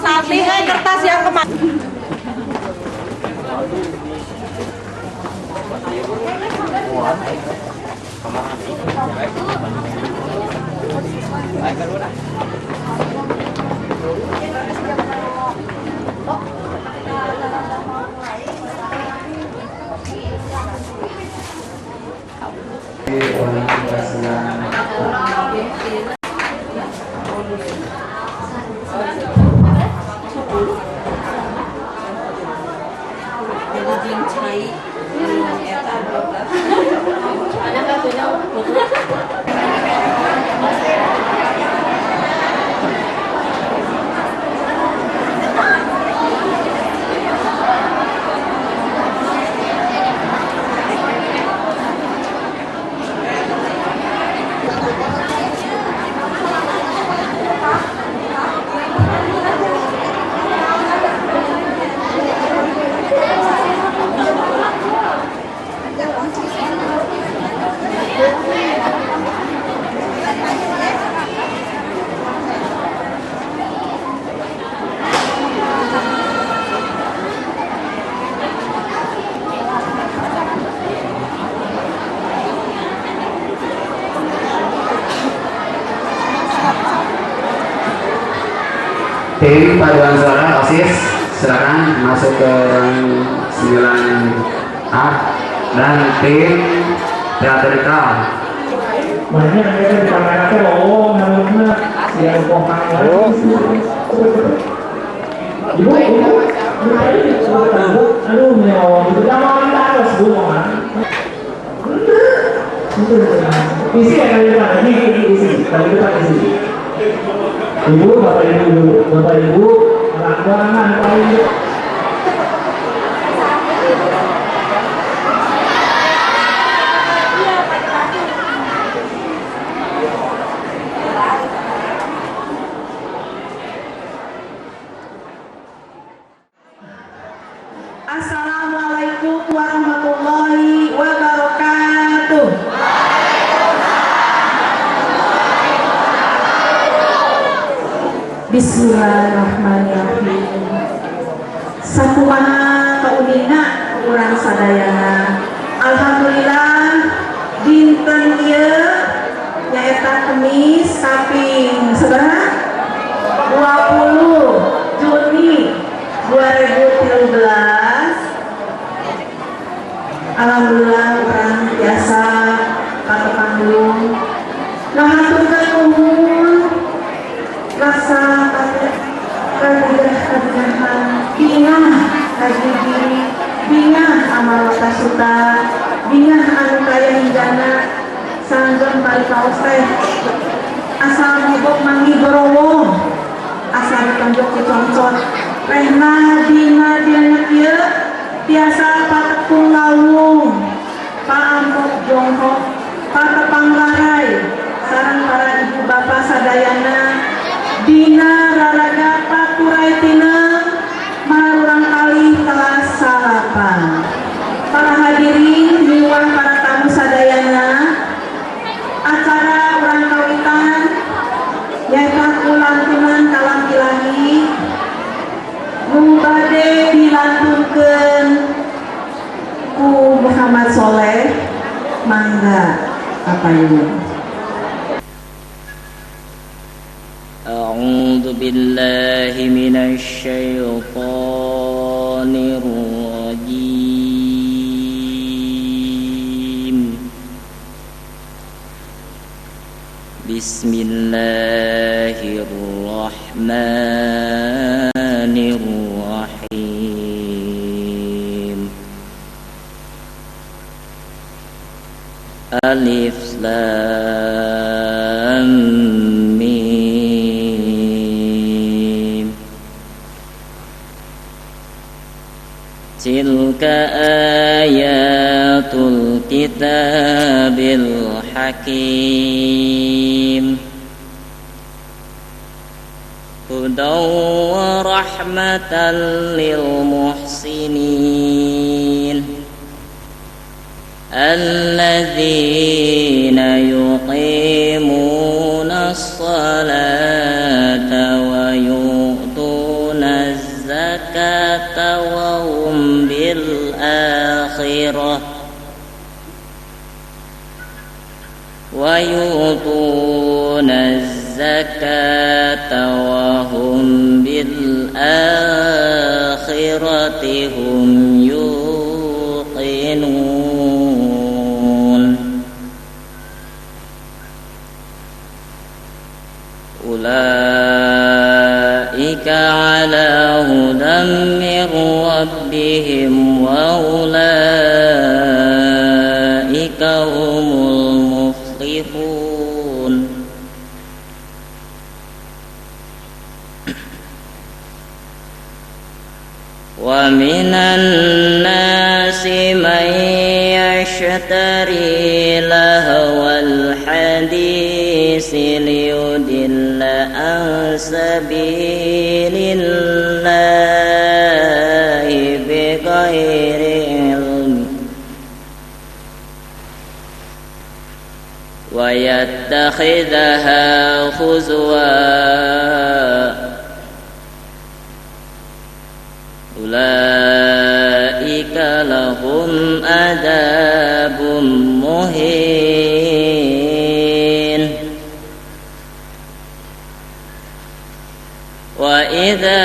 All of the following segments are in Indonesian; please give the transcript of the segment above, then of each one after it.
salting kertas yang kemarin. Tim paduan suara OSIS silakan masuk ke 9A dan tim teatrikal. Banyak yang di kamera teh namanya siang pohang lagi. Ibu, aduh mewah itu jangan terus bu mah. Isi ya kali ini isi, kali kita isi. Ibu, bapak ibu, anak-anak paling. Assalamualaikum warahmatullahi wabarakatuh. Bismillahirrahmanirrahim. Sakumaha kaunina urang sadayana. Alhamdulillah dinten ieu nyaeta Kemis kaping sabaraha? 20 Juni 2013. Alhamdulillah urang biasa katepanggung ngahaturkeun nuhun rasa kagagahan bingah kajiji bingah amal watasuta bingah anu kaya hinggana sanggeun bari kaos teh asal ngobok mangi gorowong asal ditonjok ku concot rehna dina diana kieu biasa patepung lawung paampok jonghok patepang larai sareng para ibu bapak sadayana dina raraga paturai tina marurang kali kelas salapan. Para hadirin miwah para tamu sadayana acara urang kawitan nyaeta kulantunan kalam ilahi nu bade dilantunkeun ku Muhammad Soleh. Mangga kapayun. أعوذ بالله من الشيطان الرجيم بسم الله الرحمن الرحيم ألف لام تلك آيات الكتاب الحكيم هدى ورحمة للمحسنين الذين يقيمون الصلاة ويؤتون الزكاة وهم بالآخرة ويؤتون الزكاة وهم بالآخرة هم يوقنون أولئك على هدى من ربهم وأولئك هم المفلحون ومن الناس من يشتري لهو الحديث ليضل عن سبيل الله بغير علم ويتخذها هزوا أولئك لهم عذاب مهين وإذا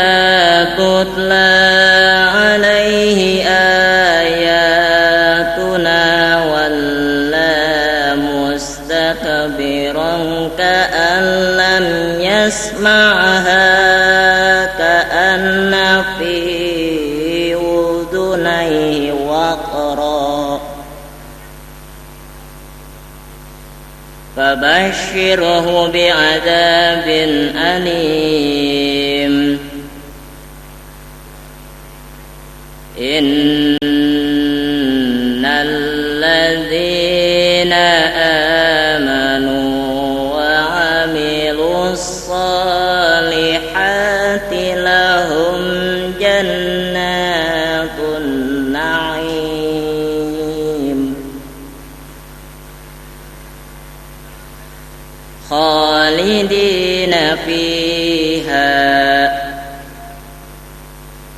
تتلى عليه آياتنا ولى مستكبرا كأن لم يسمعها كأن في أذنيه وقرا فبشره بعذاب أليم إن الذين آمنوا وعملوا الصالحات لهم جنات النعيم خالدين فيها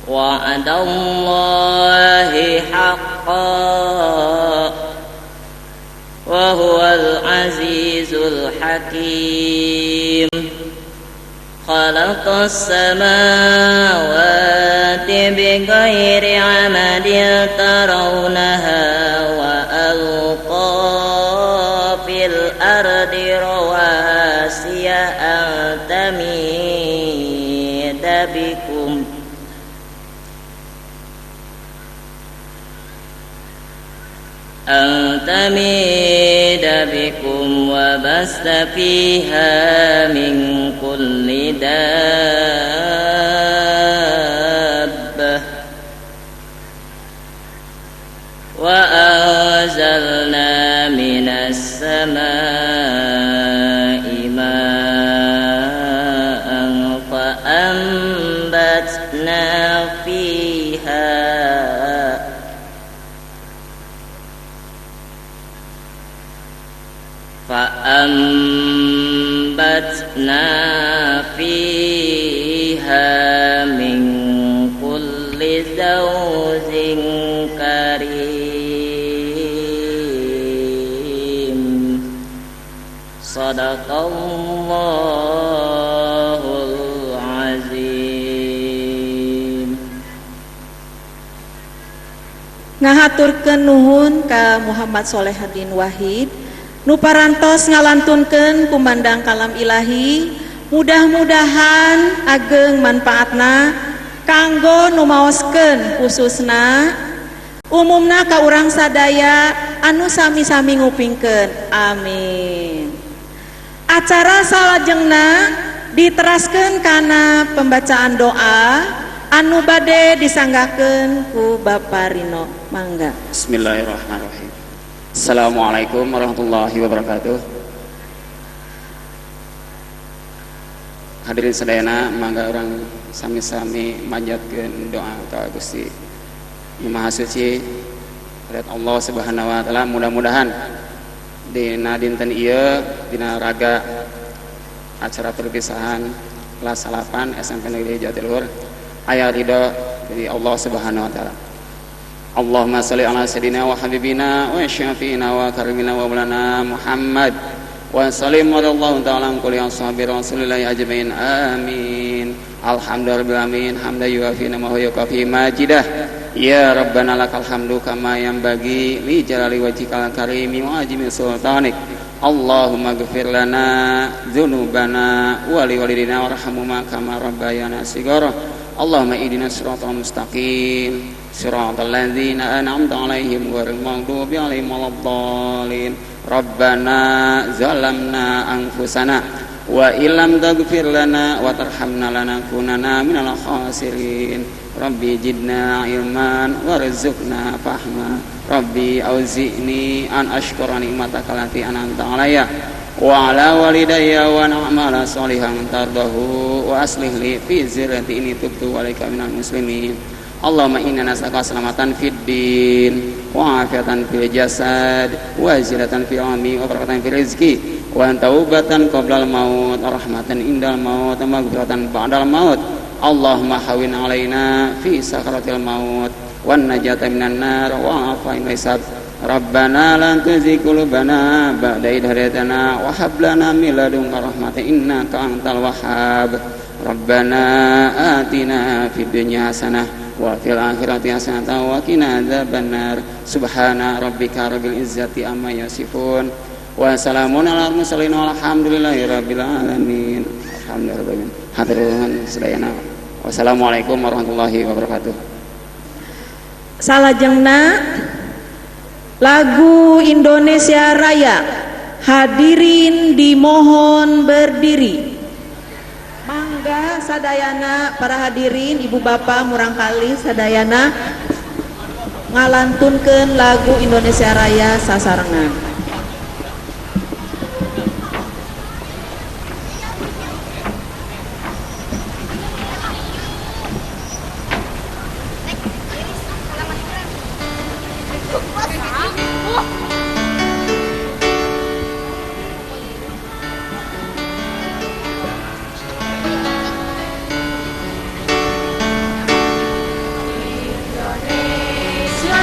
وعد الله حقا وهو العزيز الحكيم خلق السماوات بغير عمد ترونها وألقى في الأرض رواسي أن تميد بكم وبث فيها من كل دابة وأنزلنا من السماء ماء فأنبتنا فيها من كل زوج كريم صدق الله العظيم. Ngahaturkeun nuhun ka Muhammad Solehudin Wahid nu parantos ngalantunkeun kumandang kalam ilahi. Mudah-mudahan ageng manfaatna kanggo nu maoskeun khususna umumna ka urang sadaya anu sami-sami ngupingkeun. Amin. Acara salajengna diteraskeun kana pembacaan doa anu bade disanggakeun ku Bapak Rino. Mangga. Bismillahirrahmanirrahim. Assalamualaikum warahmatullahi wabarakatuh. Hadirin sadayana, mangga orang sami-sami manjatkeun doa ka Gusti Yang Maha Suci ridho Allah Subhanahu wa taala. Mudah-mudahan dina dinten ieu dina raga acara perpisahan kelas 8 SMP Negeri Jatiluhur aya ridho dari Allah Subhanahu wa taala. Allahumma shalli ala sayyidina wa habibina wa syafiina wa karimina wa maulana Muhammad wa sallim radallahu ta'ala an kulli ashabi rasulillahi ajmain amin. Alhamdulillah amin hamdan yuafi wa yukafi majidah ya rabbana lakal hamdu kama yanbaghi li jalali wajhikal karimi wa ajmi sultanik. Allahumma ghfir lana dzunubana wa li walidina warhamhuma kama rabbayana shighara. Allahumma ihdinas siratal mustaqim siratal ladzina an'amta 'alaihim ghairil maghdubi 'alaihim waladdallin. Rabbana zalamna anfusana wa illam taghfir lana wa tarhamna lanakunanna minal khasirin. Rabbi zidna ilman warzuqna fahma. Rabbi auzi'ni an ashkura ni'mataka allati an'amta 'alayya wa 'ala walidayya wa na'mala sholihan tardahu wa aslih li fi zurriyyati inni tubtu 'alaika minal muslimin. Allahumma inna nas'aluka salamatan fid din wa afiatan fil jasad wa ziyadatan fil ilmi wa barakatan fil rizqi wa taubatan qoblal maut wa rahmatan indal maut wa maghfiratan ba'dal maut. Allahumma hawin alaina fi sakaratil maut wan najata minan nar wa afain hisab. Rabbana la tuzigh qulubana ba'da idh hadaytana wa hab lana min ladunka rahmatan innaka antal wahhab. Rabbana atina fid dunya hasanah wa fil akhirati hasanatan wa qina adzabannar. Subhana rabbika rabbil izzati amma yasifun wa salamun alal mursalin walhamdulillahi rabbil alamin. Alhamdulillah. Hadirin sedayana. Wassalamualaikum warahmatullahi wabarakatuh. Salajengna lagu Indonesia Raya. Hadirin dimohon berdiri. Mangga sadayana para hadirin ibu bapak murangkali sadayana ngalantunkeun lagu Indonesia Raya sasarengan. Indonesia,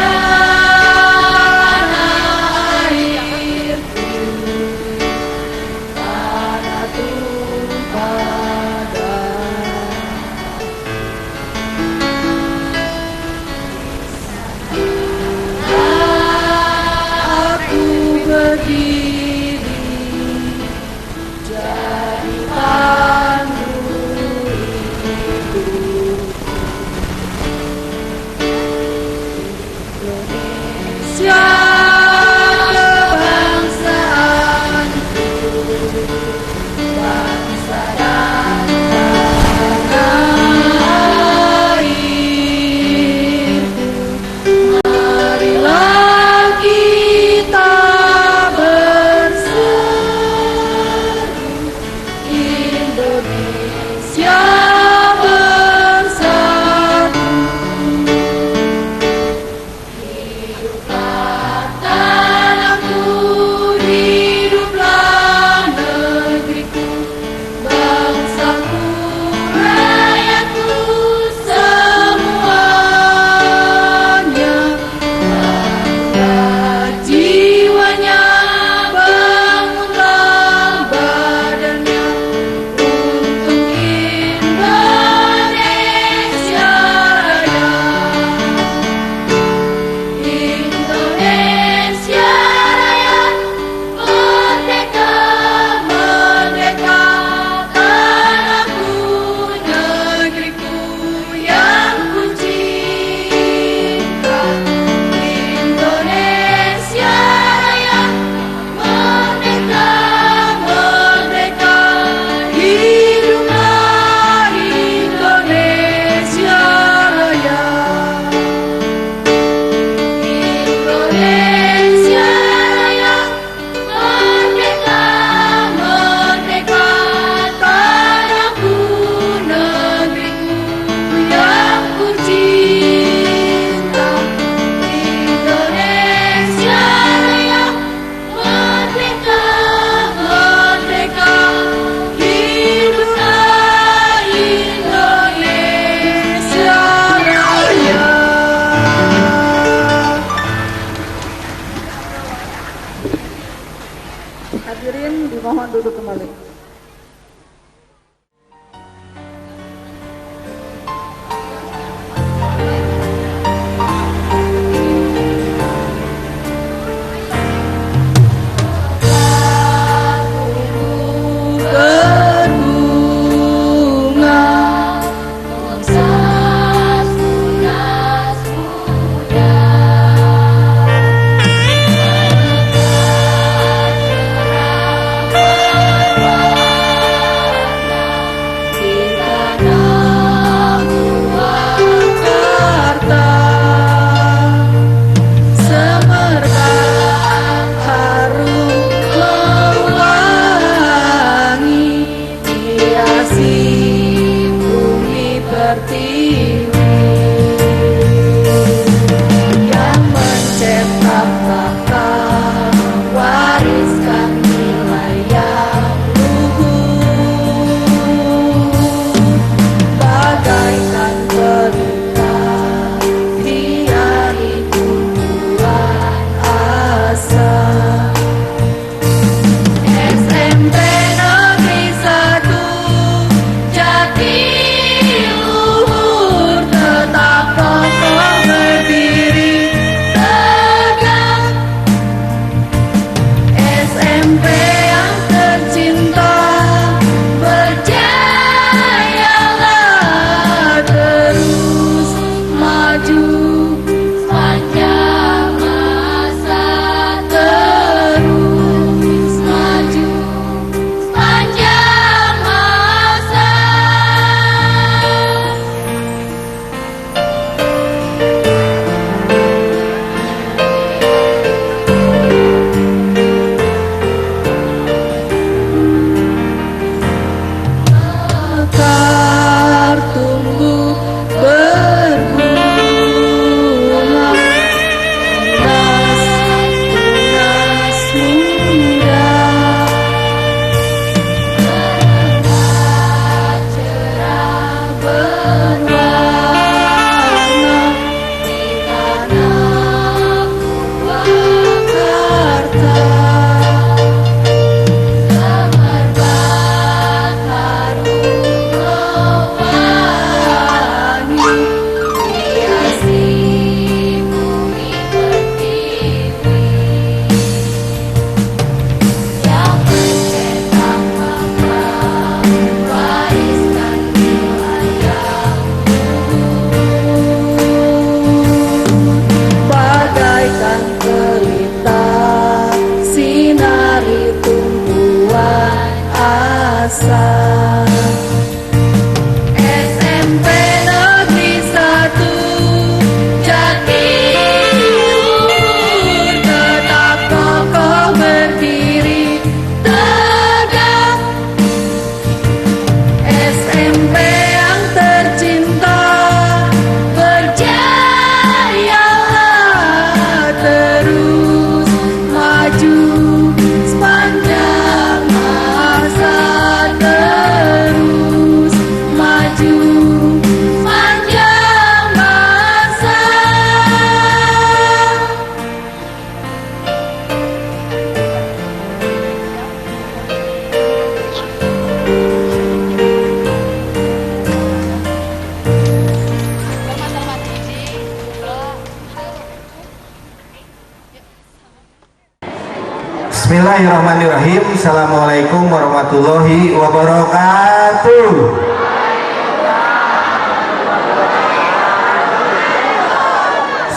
Bismillahirrahmanirrahim. Assalamualaikum warahmatullahi wabarakatuh.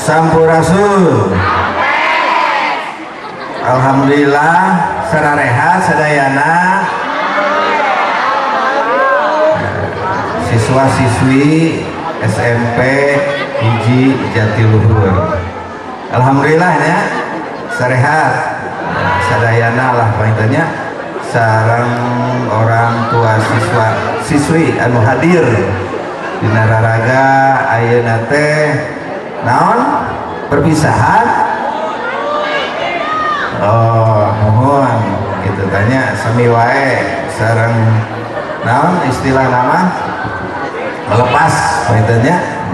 Sampurasun. Alhamdulillah sararehat sadayana siswa-siswi SMP hiji Jatiluhur. Alhamdulillah ya sarehat sadayana lah paintanya sareng orang tua siswi anu hadir di nararaga ayeuna teh naon perpisahan. Oh mohon gitu tanya sami wae sareng naon istilah nama melepas paintanya.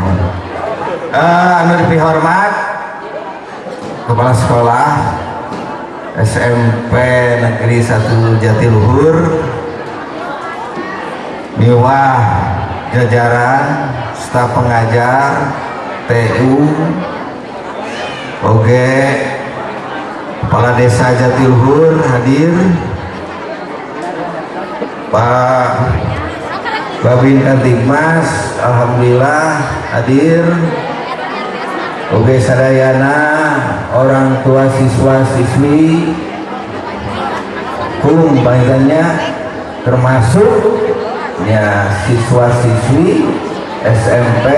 Anu dipihormat kepala sekolah SMP Negeri 1 Jatiluhur, miwah jajaran staf pengajar TU, oge kepala desa Jatiluhur hadir, Pak Babin Kantikmas alhamdulillah hadir, oge sadayana orang tua siswa-siswi kumpulnya termasuk ya siswa-siswi SMP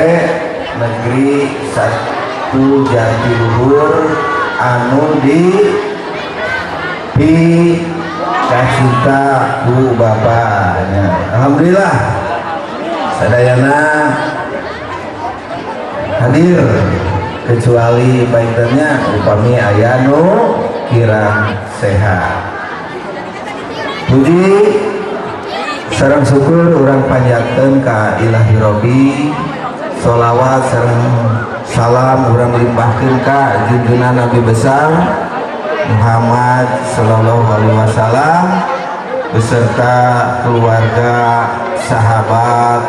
Negeri 1 Jatiluhur anu dikasihta ku bapaknya. Alhamdulillah sadayana hadir kecuali painternya upami ayanu kirang sehat. Puji sareng syukur urang panjatkeun ka Ilahi Robi, sholawat sareng salam urang limpahkeun ka junjungan Nabi besar Muhammad sallallahu alaihi wasallam beserta keluarga, sahabat,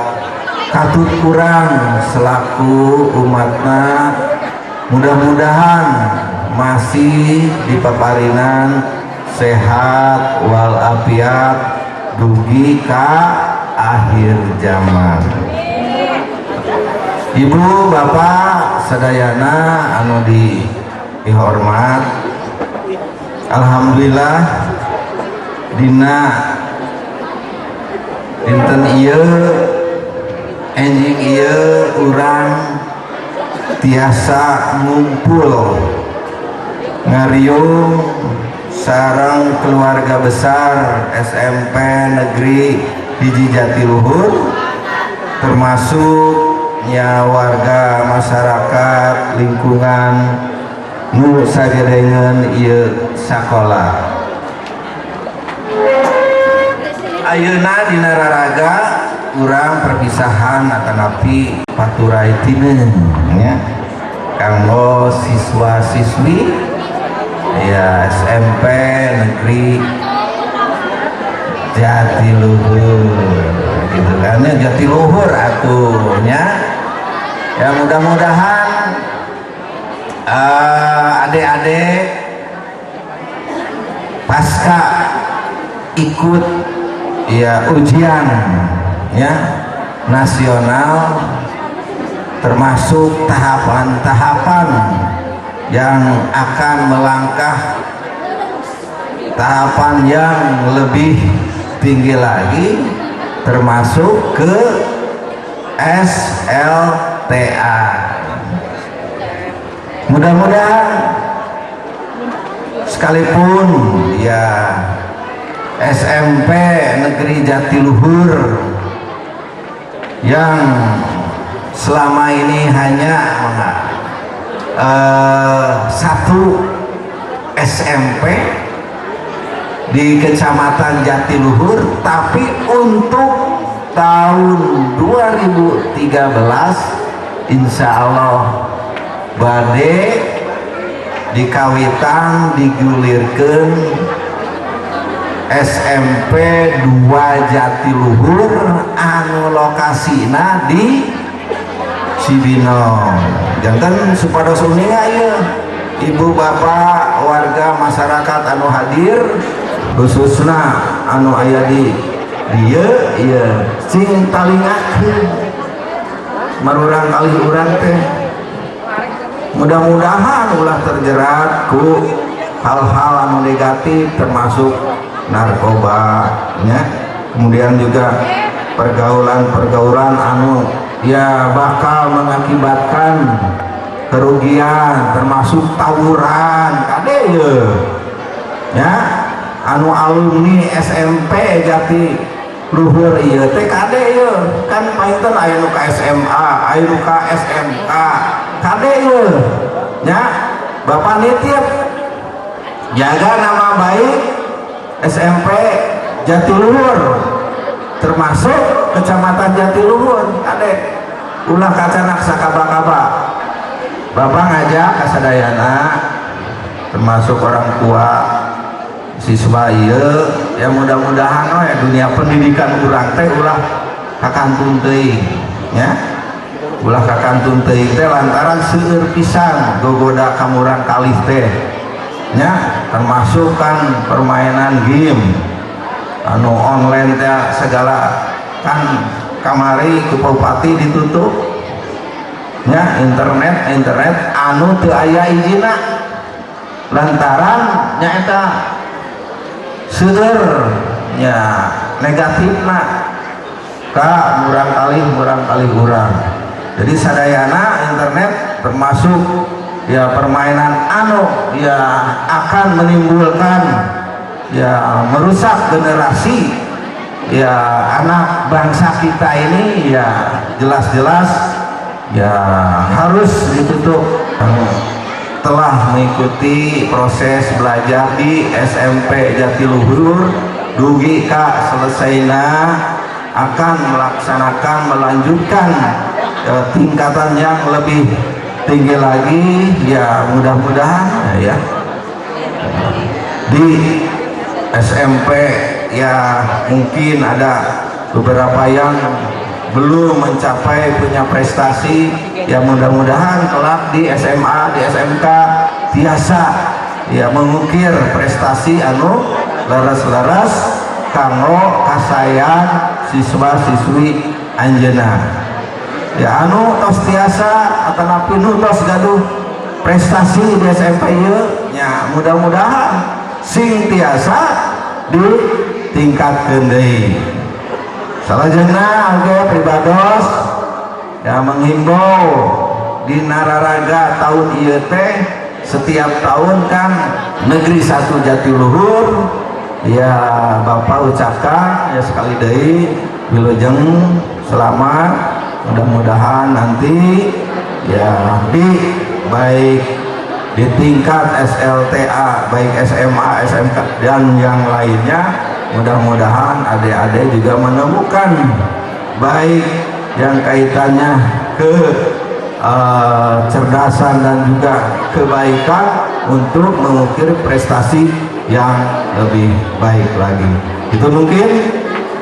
katut kurang selaku umatna. Mudah-mudahan masih dipaparinan sehat walafiat dugi ka akhir zaman. Ibu bapak sadayana anu dihormat, alhamdulillah dina dinten ieu enjing ieu urang tiasa ngumpul ngariung sareng keluarga besar SMP Negeri hiji Jatiluhur, termasuk nya warga masyarakat lingkungan nu sagedengeun ieu sakola. Ayeuna dina raraga urang perpisahan atanapi paturai tineun nya kanggo siswa-siswi ya SMP Negeri Jatiluhur gitu kan ya, Jatiluhur atuhnya ya. Mudah-mudahan adik-adik pasca ikut ya ujian ya nasional, termasuk tahapan-tahapan yang akan melangkah tahapan yang lebih tinggi lagi, termasuk ke SLTA. Mudah-mudahan sekalipun ya SMP Negeri Jatiluhur yang selama ini hanya satu SMP di Kecamatan Jatiluhur, tapi untuk tahun 2013 insya Allah bade dikawitan digulirkan SMP 2 Jatiluhur anu lokasina di Cibinong. Jantan supados uninga ieu ibu bapak warga masyarakat anu hadir khususna anu aya di dieu ieu sing talingakeun marurang kali urang teh mudah-mudahan ulah terjerat ku hal-hal anu negatif termasuk narkoba nya, kemudian juga pergaulan anu ya bakal mengakibatkan kerugian termasuk tawuran kade ya anu alumni SMP Jati Luhur ieu teh kade kan painten aya nu ka SMA aya nu ka SMK kade nya Bapak nitip jaga nama baik SMP Jatiluhur termasuk Kecamatan Jatiluhur kade ulah kacanak sakaba-kaba Bapak ngajak kasadayana termasuk orang tua siswa ieu ya mudah-mudahan we dunia pendidikan urang teh ulah kakantun teuing nya ulah kakantun teuing teh lantaran seueur pisan gogoda kamurang kalih teh nya termasuk kan permainan game anu online teh segala kan kamari ku Bupati ditutup nya internet anu teu aya izina lantaran nyaeta seueur nya negatifna ka murang kalih urang jadi sadayana internet termasuk ya permainan anu ya akan menimbulkan ya merusak generasi ya anak bangsa kita ini ya jelas-jelas ya harus ditutup. Telah mengikuti proses belajar di SMP Jatiluhur dugi ka selesainya akan melanjutkan tingkatan yang lebih tinggi lagi ya mudah-mudahan ya di SMP ya mungkin ada beberapa yang belum mencapai punya prestasi ya mudah-mudahan kelak di SMA di SMK biasa ya mengukir prestasi anu laras-laras kanggo kasayan siswa-siswi anjeunna ya anu tos tiasa atanapi nu tos gaduh prestasi di SMP ieu nya mudah-mudahan sing tiasa ditingkatkeun deui. Salajengna oge pribados ya menghimbau di Nararaga tahun ieu teh setiap tahun kan Negeri 1 Jatiluhur ya Bapak ucapkan ya sekali deui wilujeng selamat mudah-mudahan nanti ya di baik di tingkat SLTA baik SMA SMK dan yang lainnya mudah-mudahan adik-adik juga menemukan baik yang kaitannya ke cerdasan dan juga kebaikan untuk mengukir prestasi yang lebih baik lagi. Itu mungkin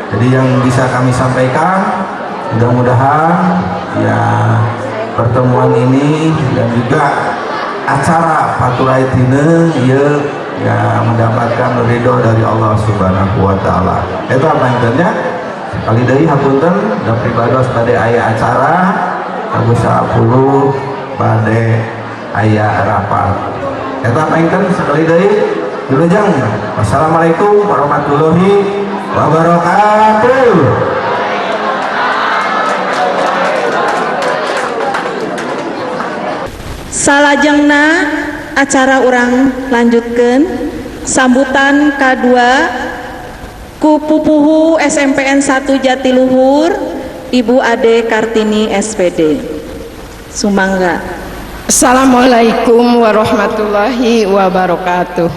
jadi yang bisa kami sampaikan. Mudah-mudahan ya pertemuan ini dan juga acara Faturaitine ya mendapatkan ridho dari Allah Subhanahu wa taala. Eta panjenengan sekali deui hapunten da pribados bade aya acara Agus 10 bade aya rapat. Eta panjenengan sekali deui wilujeng. Wassalamualaikum warahmatullahi wabarakatuh. Salajengna acara urang lanjutkeun sambutan K2 ku pupuhu SMPN 1 Jatiluhur Ibu Ade Kartini SPD. Sumangga. Assalamualaikum warahmatullahi wabarakatuh.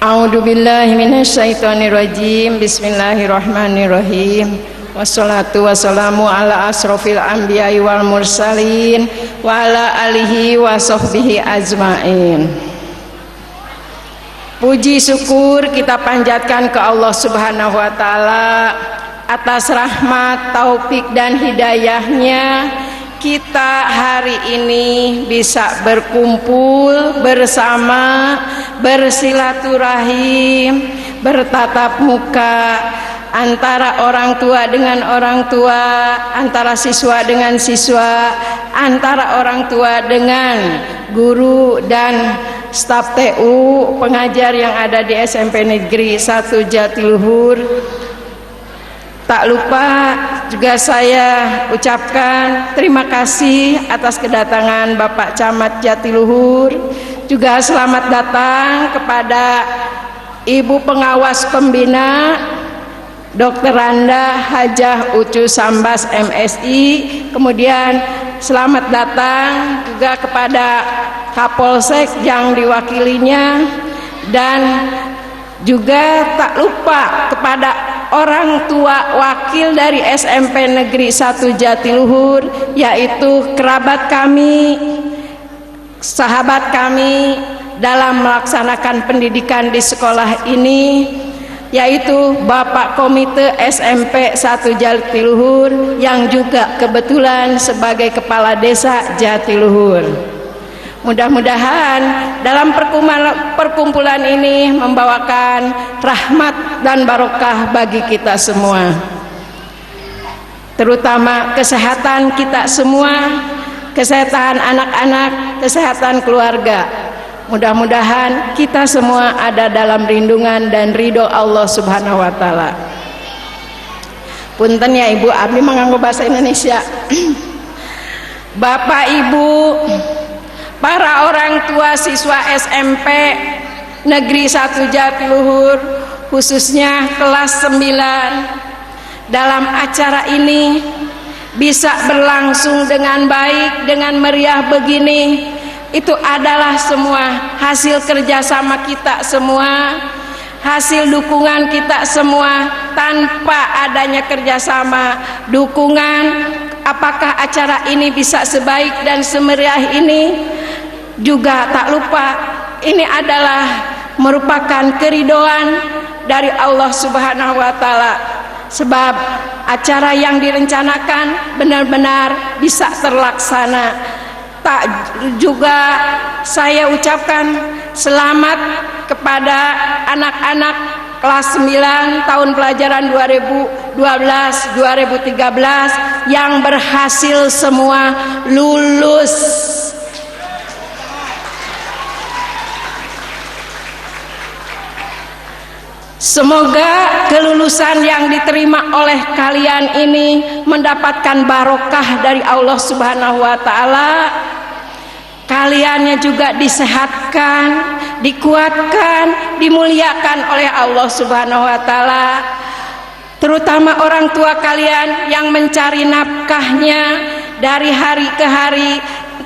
A'udzubillahi minasyaitonirrajim. Bismillahirrahmanirrahim. Wassalatu wassalamu ala asrofil anbiya'i wal mursalin wa ala alihi wa sahbihi ajmain. Puji syukur kita panjatkan ke Allah Subhanahu wa taala atas rahmat, taufik dan hidayahnya kita hari ini bisa berkumpul bersama, bersilaturahim, bertatap muka antara orang tua dengan orang tua, antara siswa dengan siswa, antara orang tua dengan guru dan staf TU pengajar yang ada di SMP Negeri 1 Jatiluhur. Tak lupa juga saya ucapkan terima kasih atas kedatangan Bapak Camat Jatiluhur. Juga selamat datang kepada Ibu Pengawas Pembina Dr. Randa Hajah Ucu Sambas MSI. Kemudian selamat datang juga kepada Kapolsek yang diwakilinya, dan juga tak lupa kepada orang tua wakil dari SMP Negeri 1 Jatiluhur, yaitu kerabat kami, sahabat kami dalam melaksanakan pendidikan di sekolah ini, yaitu Bapak Komite SMP 1 Jatiluhur yang juga kebetulan sebagai Kepala Desa Jatiluhur. Mudah-mudahan dalam perkumpulan ini membawakan rahmat dan barokah bagi kita semua, terutama kesehatan kita semua, kesehatan anak-anak, kesehatan keluarga. Mudah-mudahan kita semua ada dalam lindungan dan ridho Allah Subhanahu wa Ta'ala. Punten ya Ibu, abdi manganggo bahasa Indonesia. Bapak Ibu, para orang tua siswa SMP Negeri 1 Jatiluhur, khususnya kelas 9, dalam acara ini bisa berlangsung dengan baik, dengan meriah begini, itu adalah semua hasil kerjasama kita semua, hasil dukungan kita semua. Tanpa adanya kerjasama, dukungan, apakah acara ini bisa sebaik dan semeriah ini? Juga tak lupa, ini adalah merupakan keridhaan dari Allah Subhanahu wa Ta'ala, sebab acara yang direncanakan benar-benar bisa terlaksana. Tak juga saya ucapkan selamat kepada anak-anak kelas 9 tahun pelajaran 2012-2013 yang berhasil semua lulus. Semoga kelulusan yang diterima oleh kalian ini mendapatkan barokah dari Allah Subhanahu wa Ta'ala. Kaliannya juga disehatkan, dikuatkan, dimuliakan oleh Allah Subhanahu wa Ta'ala. Terutama orang tua kalian yang mencari nafkahnya dari hari ke hari,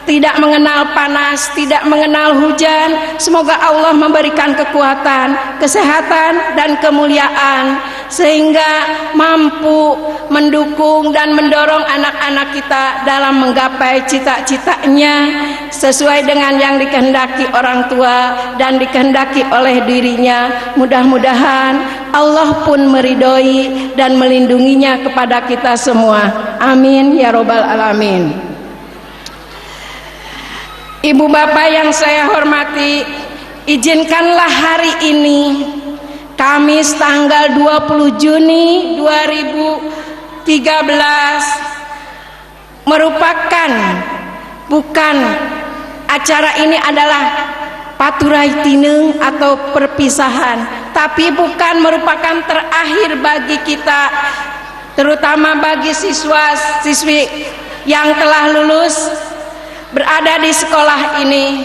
tidak mengenal panas, tidak mengenal hujan. Semoga Allah memberikan kekuatan, kesehatan dan kemuliaan, sehingga mampu mendukung dan mendorong anak-anak kita dalam menggapai cita-citanya sesuai dengan yang dikehendaki orang tua dan dikehendaki oleh dirinya. Mudah-mudahan Allah pun meridhoi dan melindunginya kepada kita semua. Amin ya robbal alamin. Ibu bapak yang saya hormati, izinkanlah hari ini, Kamis tanggal 20 Juni 2013, merupakan, bukan, acara ini adalah paturai tineng atau perpisahan, tapi bukan merupakan terakhir bagi kita, terutama bagi siswa-siswi yang telah lulus berada di sekolah ini.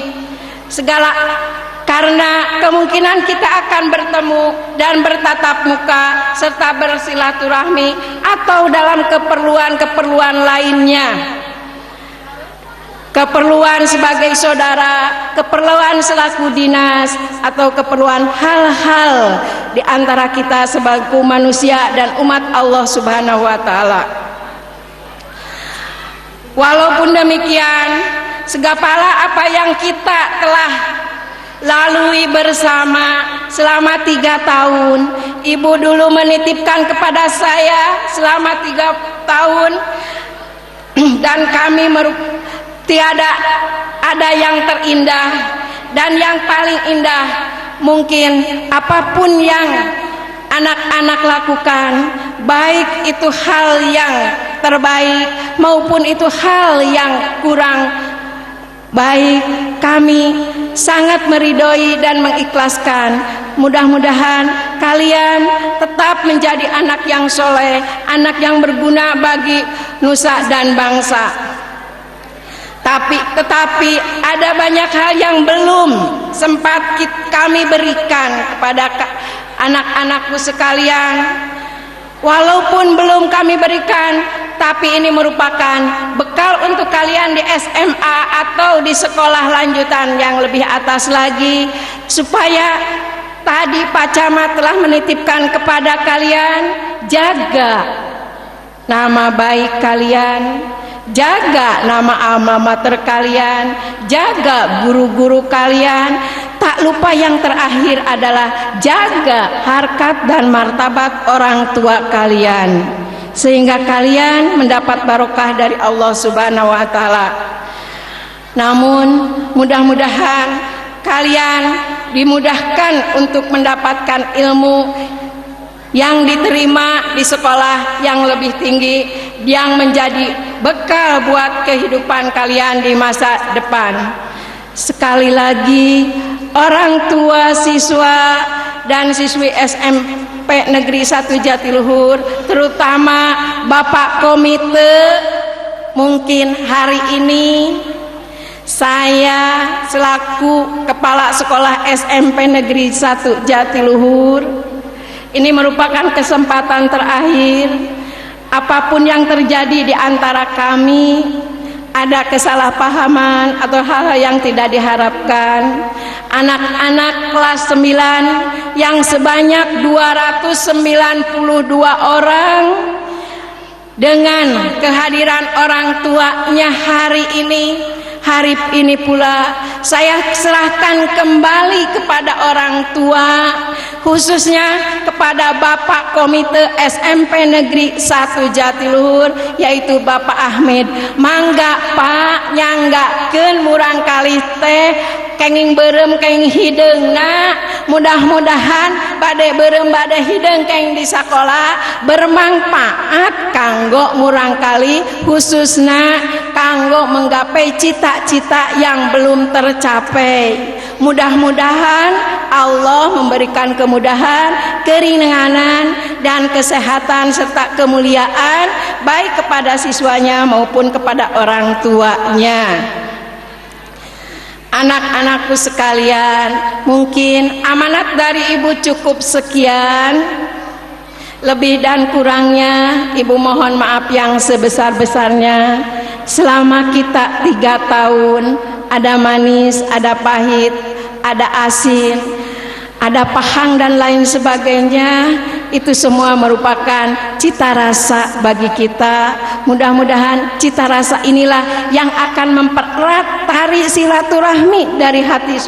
Karena kemungkinan kita akan bertemu dan bertatap muka serta bersilaturahmi atau dalam keperluan-keperluan lainnya, keperluan sebagai saudara, keperluan selaku dinas, atau keperluan hal-hal di antara kita sebagai manusia dan umat Allah Subhanahu wa Ta'ala. Walaupun demikian, segala apa yang kita telah lalui bersama selama 3 tahun. Ibu dulu menitipkan kepada saya selama 3 tahun, dan kami tiada ada yang terindah dan yang paling indah. Mungkin apapun yang anak-anak lakukan, baik itu hal yang terbaik maupun itu hal yang kurang baik, kami sangat meridhoi dan mengikhlaskan. Mudah-mudahan kalian tetap menjadi anak yang soleh, anak yang berguna bagi nusa dan bangsa. Tetapi ada banyak hal yang belum sempat kami berikan kepada anak-anakku sekalian. Walaupun belum kami berikan, tapi ini merupakan bekal untuk kalian di SMA atau di sekolah lanjutan yang lebih atas lagi, supaya tadi Pak Camat telah menitipkan kepada kalian, jaga nama baik kalian, jaga nama alma mater kalian, jaga guru-guru kalian. Tak lupa yang terakhir adalah jaga harkat dan martabat orang tua kalian, sehingga kalian mendapat barokah dari Allah Subhanahu wa taala. Namun mudah-mudahan kalian dimudahkan untuk mendapatkan ilmu yang diterima di sekolah yang lebih tinggi, yang menjadi bekal buat kehidupan kalian di masa depan. Sekali lagi, orang tua siswa dan siswi SMP Negeri 1 Jatiluhur, terutama Bapak Komite, mungkin hari ini saya selaku Kepala Sekolah SMP Negeri 1 Jatiluhur, ini merupakan kesempatan terakhir. Apapun yang terjadi di antara kami, ada kesalahpahaman atau hal-hal yang tidak diharapkan, anak-anak kelas 9 yang sebanyak 292 orang dengan kehadiran orang tuanya hari ini pula saya serahkan kembali kepada orang tua, khususnya kepada Bapak Komite SMP Negeri 1 Jatiluhur, yaitu Bapak Ahmed. Mangga Pak nyanggakeun murang kali teh kenging beureum kenging hideungna, mudah-mudahan bade beureum bade hideung kenging di sakola bermanfaat kanggo murang kali, khususna kanggo menggapai cita-cita yang belum tercapai. Mudah-mudahan Allah memberikan kemudahan, keringanan, dan kesehatan serta kemuliaan baik kepada siswanya maupun kepada orang tuanya. Anak-anakku sekalian, mungkin amanat dari Ibu cukup sekian. Lebih dan kurangnya Ibu mohon maaf yang sebesar-besarnya. Selama kita 3 tahun, ada manis, ada pahit, ada asin, ada pahang dan lain sebagainya, itu semua merupakan cita rasa bagi kita. Mudah-mudahan cita rasa inilah yang akan mempererat tali silaturahmi dari hati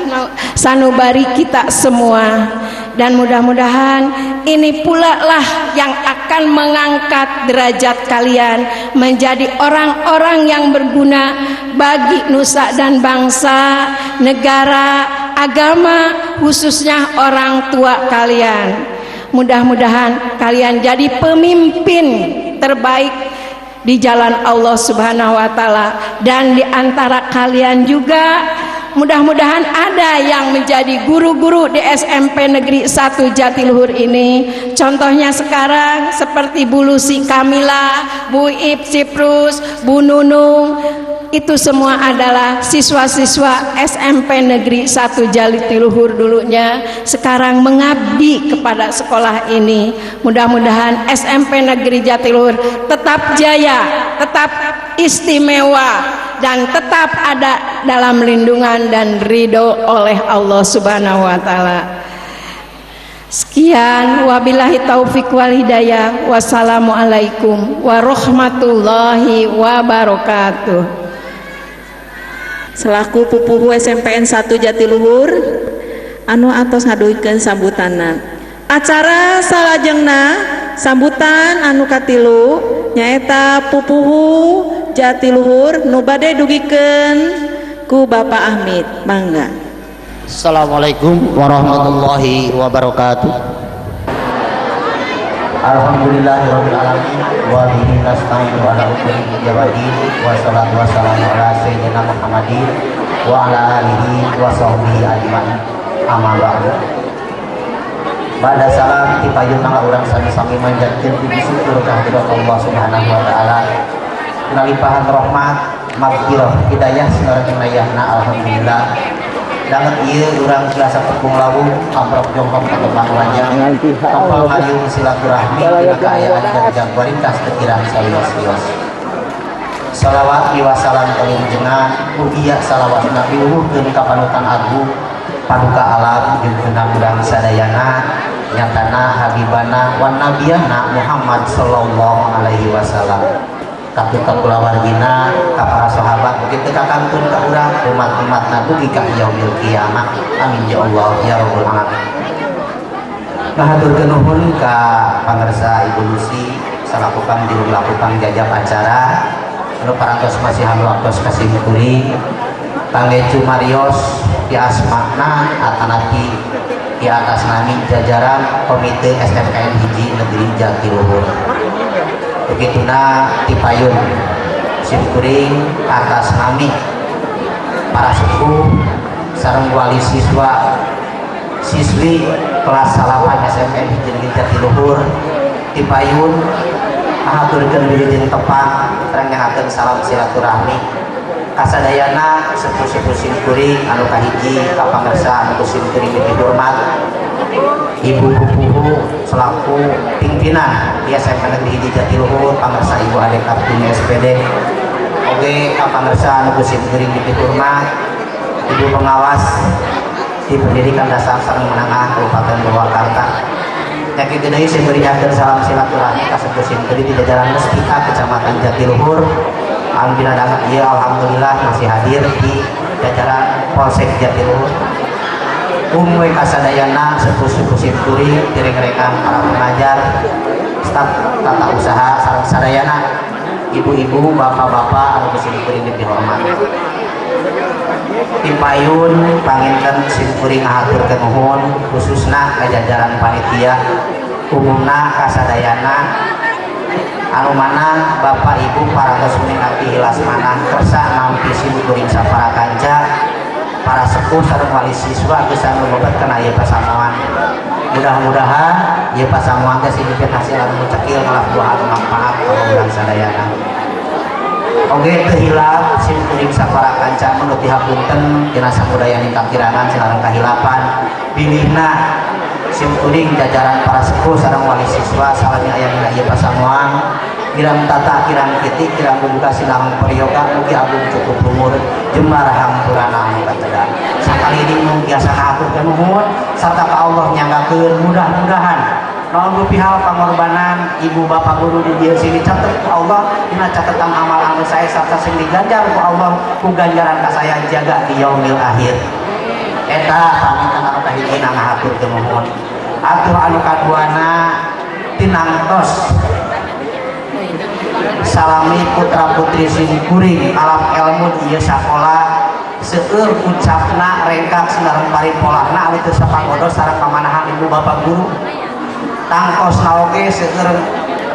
sanubari kita semua. Dan mudah-mudahan ini pula lah yang akan mengangkat derajat kalian menjadi orang-orang yang berguna bagi nusa dan bangsa, negara, agama, khususnya orang tua kalian. Mudah-mudahan kalian jadi pemimpin terbaik di jalan Allah Subhanahu wa taala, dan di antara kalian juga mudah-mudahan ada yang menjadi guru-guru di SMP Negeri 1 Jatiluhur ini. Contohnya sekarang seperti Bu Lucy Kamila, Bu Ip Siprus, Bu Nunung, itu semua adalah siswa-siswa SMP Negeri 1 Jatiluhur dulunya, sekarang mengabdi kepada sekolah ini. Mudah-mudahan SMP Negeri Jatiluhur tetap jaya, tetap istimewa, dan tetap ada dalam lindungan dan ridho oleh Allah Subhanahu wa taala. Sekian, wabillahi taufik wal hidayah. Wassalamualaikum warahmatullahi wabarakatuh. Selaku Pupuhu SMPN 1 Jatiluhur, anu atos ngaduikeun sambutanna. Acara salajengna sambutan anu katilu nyaeta pupuhu jatiluhur nu bade dugikeun ku Bapak Ahmid. Mangga. Assalamualaikum warahmatullahi wabarakatuh. Alhamdulillahirabbil alamin wa bihi nasta'inu ala umuri dunya wassalatu wassalamu ala sayyidina Muhammadin wa ala alihi wa sahbihi ajmain. Amma ba'du. Ba'da salam tipayun mangga urang sami-sami manjatkeun puji syukur kehadirat Allah Subhanahu wa taala. Nalipahan rahmat, maghfirah, hidayah saneureukeun dayahna alhamdulillah. Danget ieu urang biasa tepung lawu amprok jongkok ka depan wajah tanpa ngayung silaturahmi dina kaayaan dan jangkau ringkas pikiran salios-lios. Salawat wa salam kaluhurna mugia salawat nabi nuhurkeun ka panutan agung paduka alam jeung genep urang sadayana nyatana habibana wan nabiyana Muhammad sallallahu alaihi wasallam. Kakita kulawargina, ka para sahabat, begitu kakantun ka urang umat-umatna dugi ka yaumil kiamah. Amin ya Allah ya rabbal alamin. Mahaturkeun nuhun ka pangarsa Ibu Lucy salaku kang juru melakukan jajab acara anu parantos masih waktos kasih kuring kangge Cumarios di asmakna atanapi di atas nami jajaran komite SMPN hiji negeri Jatiluhur. Begituna tipayun simkuring atas nami para sepuh sareng wali siswa siswi kelas 8 SMPN hiji Jatiluhur tipayun ahaturkeun wilujeng tepang sareng nyahakeun salam silaturahmi kasadayana sepuh-sepuh simkuring anu kahiji ka pangarsa anu simkuring dihormat Ibu Pupuhu selaku pimpinan di SMP Negeri Hiji Jatiluhur, pangarsa Ibu Ade Kartini SPD, oge ka pangarsa anu simkuring dihormat Ibu pengawas di pendidikan dasar sareng menengah Kabupaten Purwakarta. Yakin deui saya beriakeun salam silaturahmi ka sepuh simkuring di jajaran Mespika Kecamatan Jatiluhur. Alhamdulillah ya alhamdulillah masih hadir di jajaran Polsek Jatiluhur. Umwe kasadayana sepuh-sepuh simkuring direng-rengan para pengajar staf tata usaha sareng sadayana ibu-ibu bapak-bapak anu simkuring dihormat. Tipayun panginten simkuring ngahaturkeun nuhun khususna ka jajaran panitia umumna kasadayana anu mana bapak ibu parantos menikmati hilas manah kersa nampi simkuring sapara kanca para sepuh sareng wali siswa bisa mebobatkeun aya pasamuan. Mudah-mudahan ieu pasamuan teh singkeun hasil anu cekil malah buah anu manfaat ka urang sadayana. Oge teu hilap simkuring sapara kanca menurut hapunten dina samudaya ningkat kirangan sareng kahilapan bilihna simkuring jajaran para sepuh sareng wali siswa salami aya dina ieu pasamuan. Kirang tata, kirang kitik, kirang buka silang perioga, mugi agung cukup umur, jembar hampurana anu kateda. Sakali dingung biasa ngaturkeun nuhun, sarta ka Allah nyanggakeun mudah-mudahan naon bupihal pangorbanan ibu bapak guru di dieu sini catet ku Allah dina catetan amal anu sae sarta sing diganjar ku Allah ku ganjaran ka saya jaga di yaumil akhir. Eta paminten anu kahijina ngahaturkeun nuhun. Atur anu kaduana tinangtos salami putra putri simkuring alam ilmu ieu sakola seueur ucapna rengkak sareng paripolahna anu teu sapagodos sareng pamanahan ibu bapak guru tangkosna oge seueur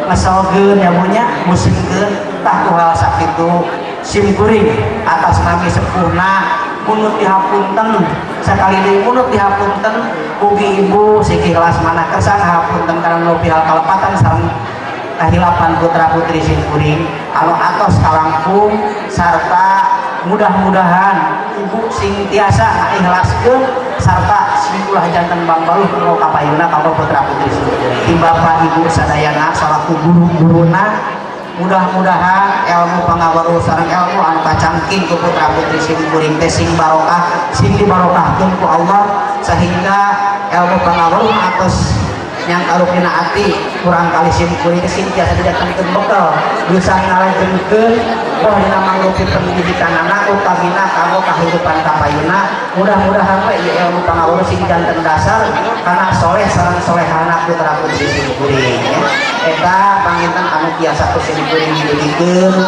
ngeselgeun nya bunya musingkeun tah ku hal sakitu simkuring atas nami sepuhna munut dihapunten sakali deui munut dihapunten ugi ibu siki kelas manah kersa ngahapunten kana nu pihal kalepatan sareng kahilapan putra putri simkuring anu atos kalangkung sarta mudah-mudahan ibu sing tiasa ngaikhlaskeun sarta sing ulah janten bang baluh nu kapayuna ka putra putri simkuring ti bapak ibu sadayana salaku guru-guruna mudah-mudahan ilmu pangawaruh sareng ilmu anu kacangking ku putra putri simkuring teh sing barokah sing dibarokahkeun ku Allah sehingga ilmu pangawaruh atos yang karupina hati kurang kali simkuring sing tiasa didatangkeun bekal bisa ngalajenkeun oh dina mangrupi pendidikan anak utamina kanggo kahidupan kapayuna mudah-mudahan we ieu ilmu pangawurus sing janten dasar kana soleh sareng solehana putra putri simkuring eta panginten anu tiasa ku simkuring didulikeun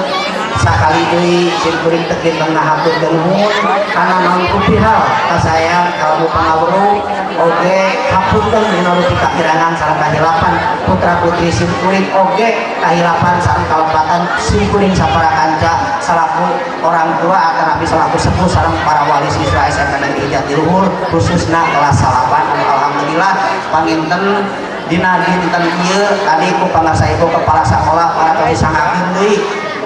sakali deui simkuring teu kinten ngahaturkeun nuhun kana mangrupi hal kasayang kalmu pangawurung oge hapunten dina rupi kakirangan sareng kahilapan putra putri simkuring oge kahilapan sareng kalepatan simkuring sapara kanca salaku orang tua akan nabi salaku sepuh sareng para wali siswa SMK Negeri Jatiluhur khususna kelas 8 alhamdulillah panginten dina dinten ieu tadi ku pangasaiku kepala sekolah para kabisangakeun deui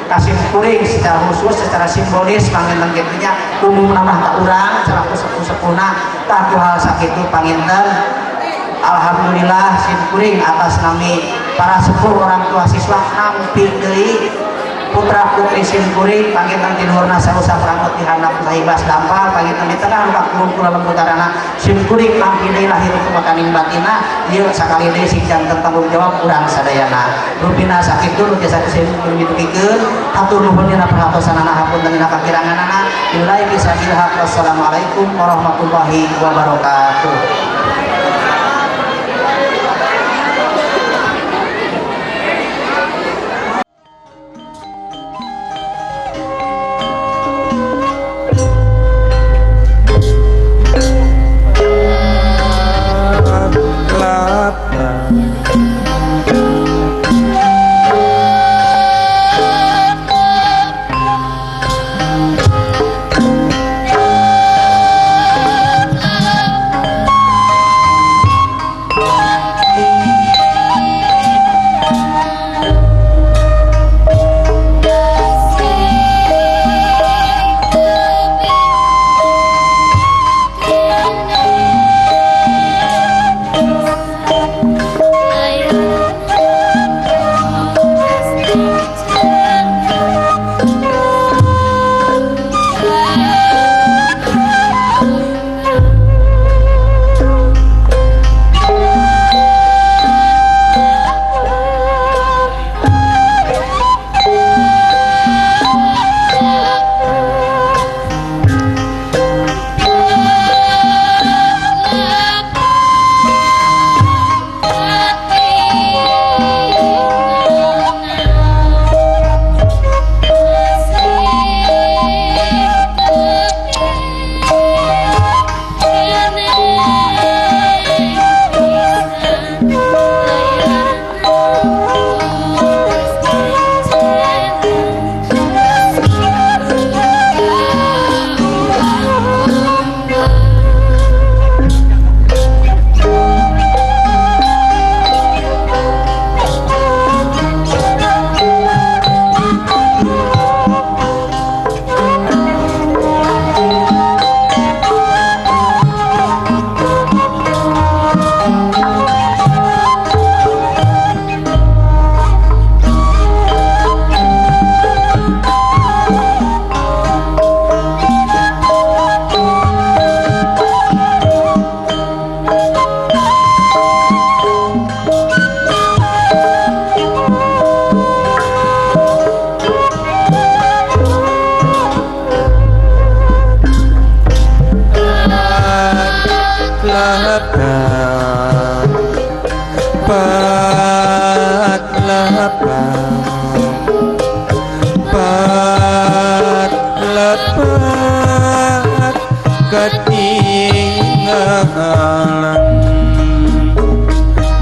kasimkuring secara khusus secara simbolis panginten kitu nya umum nambah ka urang salaku sepuh-sepuhna tah ku hal sakitu panginten alhamdulillah simkuring atas nami para sepuh orang tua siswa nampil deui putra putri simkuring panginten tiluhurna sausah pramut dihandap lahibas dampal panginten di tengah luka kulun lembutarana simkuring nampil deui lahir kumakaning batina ieu sakali deui sing janten tanggung jawab urang sadayana rupina sakitu nu tiasa simkuring ditugikeun hatur nuhun dina perhatosanana hapunten dina kakiranganana billahi fisabilillah wassalamualaikum warahmatullahi wabarakatuh.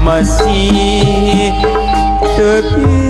Masih terbit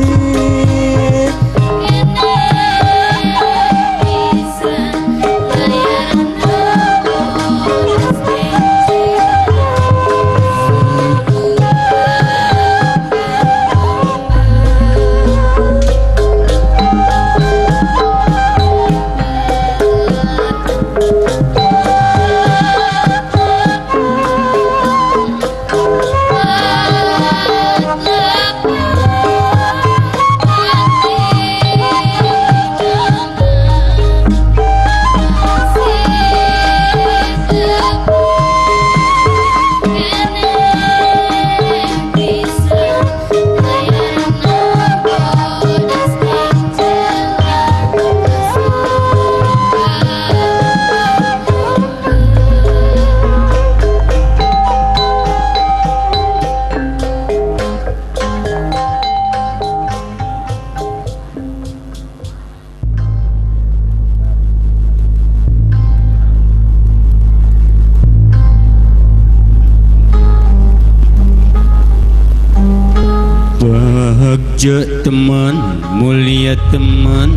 beja teman mulia teman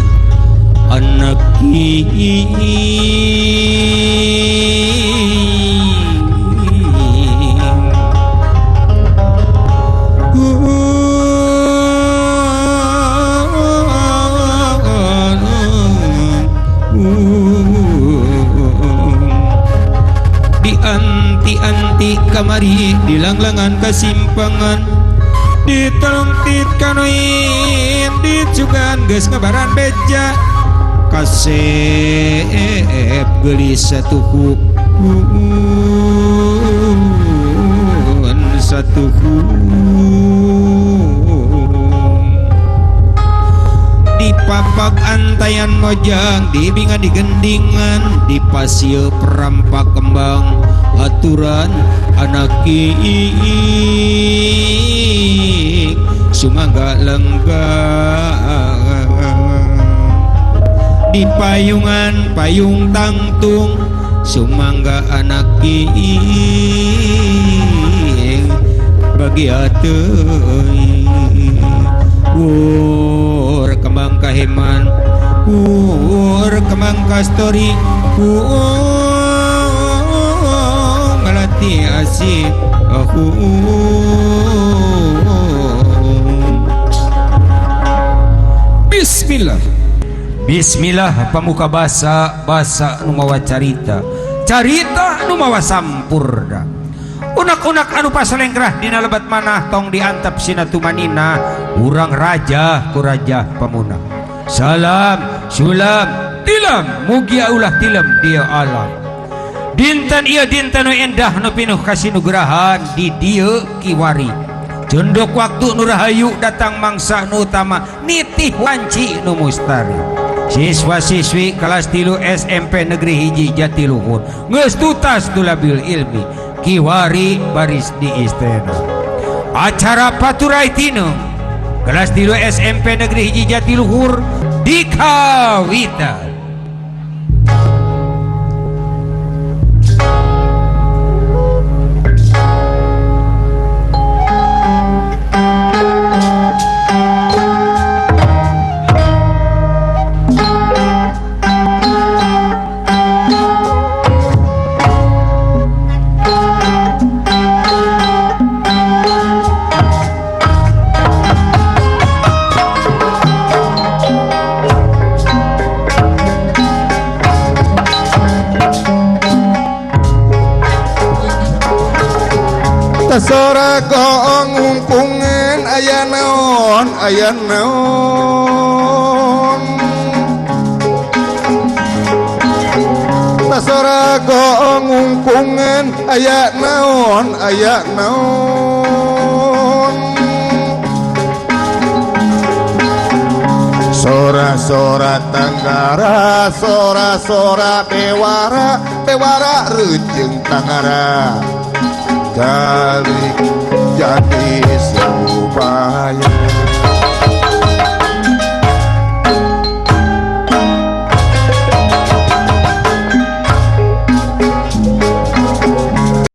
anak anti kamari di langlangan kesimpangan ditengtit kanoin dicugan geus ngabaran beja kasep gelis satuku di papak antayan mojang di bingan di gendingan di pasir perampak kembang aturan anak kiik sumangga lenggah di payungan payung tangtung sumangga anak kiik bagi ateuy wur kembang kaheman wur kembang kastori ngalati asih Bismillah. Bismillah pamuka basa nu mawa carita nu mawa sampurna unak-unak anu pasalengkrah dina lebat manah tong diantap sinatumanina urang raja ku raja pamuna salam sulam tilam mugi ulah tilam dia alam dinten ieu dinten nu endah nu pinuh kasinugrahan di dieu kiwari jondok waktu nu rahayu datang mangsa nu utama nitih wanci nu mustari siswa-siswi kelas 3 SMP Negeri 1 Jatiluhur geus tutas tulabil ilmi kiwari baris di istana acara paturaitinu kelas 3 SMP Negeri 1 Jatiluhur dikawitan. Sora gong ngungkungen aya naon Sora gong ngungkungen aya naon Sora tanggara sora bewara reujeng tanggara Jalik jadi